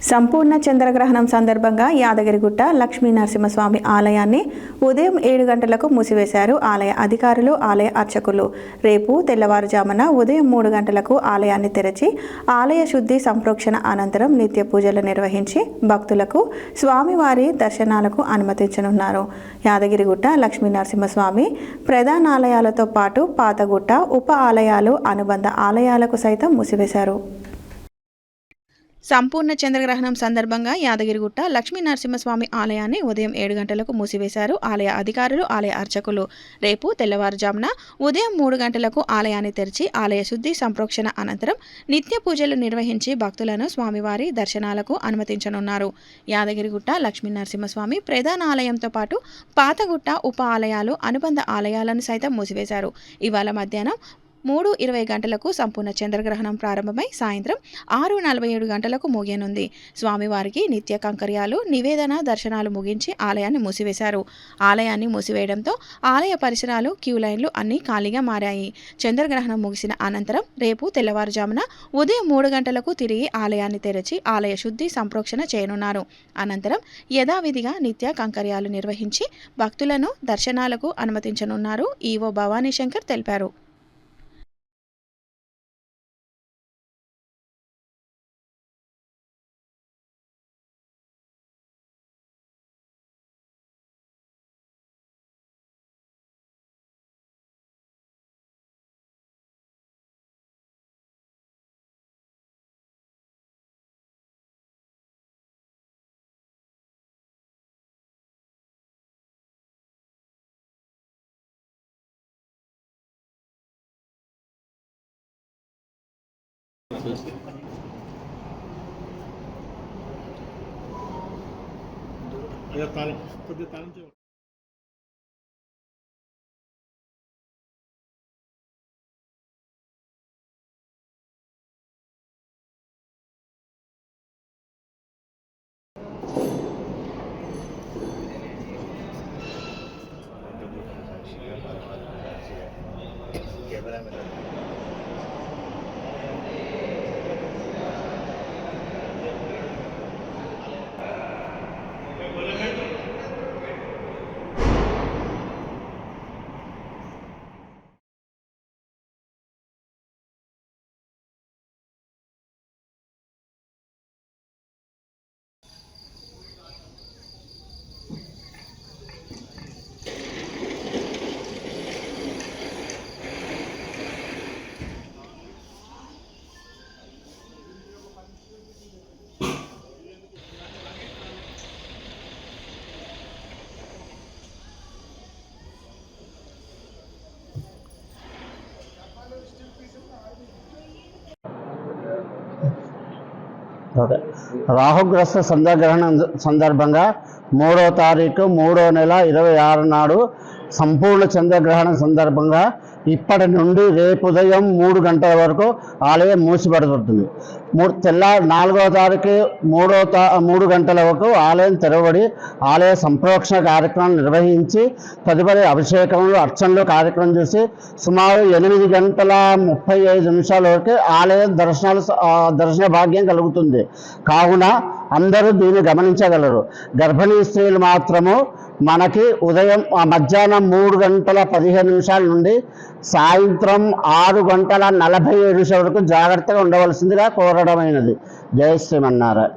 సంపూర్ణ చంద్రగ్రహణం సందర్భంగా యాదగిరిగుట్ట లక్ష్మీ నరసింహస్వామి ఆలయాన్ని ఉదయం 7 గంటలకు మూసివేశారు ఆలయ అధికారులు, ఆలయ అర్చకులు. రేపు తెల్లవారుజామున ఉదయం 3 గంటలకు ఆలయాన్ని తెరచి ఆలయ శుద్ధి సంప్రోక్షణ అనంతరం నిత్య పూజలు నిర్వహించి భక్తులకు స్వామివారి దర్శనాలకు అనుమతించనున్నారు. యాదగిరిగుట్ట లక్ష్మీ నరసింహస్వామి ప్రధాన ఆలయాలతో పాటు పాతగుట్ట, ఉప ఆలయాలు, అనుబంధ ఆలయాలకు సైతం మూసివేశారు. సంపూర్ణ చంద్రగ్రహణం సందర్భంగా యాదగిరిగుట్ట లక్ష్మీ నరసింహస్వామి ఆలయాన్ని ఉదయం 7 గంటలకు మూసివేశారు ఆలయ అధికారులు, ఆలయ అర్చకులు. రేపు తెల్లవారుజామున ఉదయం 3 గంటలకు ఆలయాన్ని తెరిచి ఆలయ శుద్ధి సంప్రోక్షణ అనంతరం నిత్య పూజలు నిర్వహించి భక్తులను స్వామివారి దర్శనాలకు అనుమతించనున్నారు. యాదగిరిగుట్ట లక్ష్మీ నరసింహస్వామి ప్రధాన ఆలయంతో పాటు పాతగుట్ట, ఉప ఆలయాలు, అనుబంధ ఆలయాలను సైతం మూసివేశారు. ఇవాళ మధ్యాహ్నం 3:20 గంటలకు సంపూర్ణ చంద్రగ్రహణం ప్రారంభమై సాయంత్రం 6:47 గంటలకు ముగియనుంది. స్వామివారికి నిత్య కంకర్యాలు, నివేదన, దర్శనాలు ముగించి ఆలయాన్ని మూసివేశారు. ఆలయాన్ని మూసివేయడంతో ఆలయ పరిసరాలు, క్యూ లైన్లు అన్నీ ఖాళీగా మారాయి. చంద్రగ్రహణం ముగిసిన అనంతరం రేపు తెల్లవారుజామున ఉదయం 3 గంటలకు తిరిగి ఆలయాన్ని తెరచి ఆలయ శుద్ధి సంప్రోక్షణ చేయనున్నారు. అనంతరం యథావిధిగా నిత్య కంకర్యాలు నిర్వహించి భక్తులను దర్శనాలకు అనుమతించనున్నారు. ఈవో భవానీ శంకర్ తెలిపారు. రాహుగ్రస్త చంద్రగ్రహణం సందర్భంగా 3వ తారీఖు 3వ నెల 26 నాడు సంపూర్ణ చంద్రగ్రహణం సందర్భంగా ఇప్పటి నుండి రేపు ఉదయం 3 గంటల వరకు ఆలయం మూసిపడుతుంది. తెల్లారి 4వ తారీఖు 3 గంటల వరకు ఆలయం తెరవబడి ఆలయ సంప్రోక్షణ కార్యక్రమం నిర్వహించి తదుపరి అభిషేకములు, అర్చనలు కార్యక్రమం చేసి సుమారు 8:35 వరకు ఆలయం దర్శన భాగ్యం కలుగుతుంది. కావున అందరూ దీన్ని గమనించగలరు. గర్భిణీ స్త్రీలు మాత్రము మనకి ఉదయం మధ్యాహ్నం 3:15 నుండి సాయంత్రం 6:47 వరకు జాగ్రత్తగా ఉండవలసిందిగా కోరడమైనది. జై శ్రీమన్నారాయణ.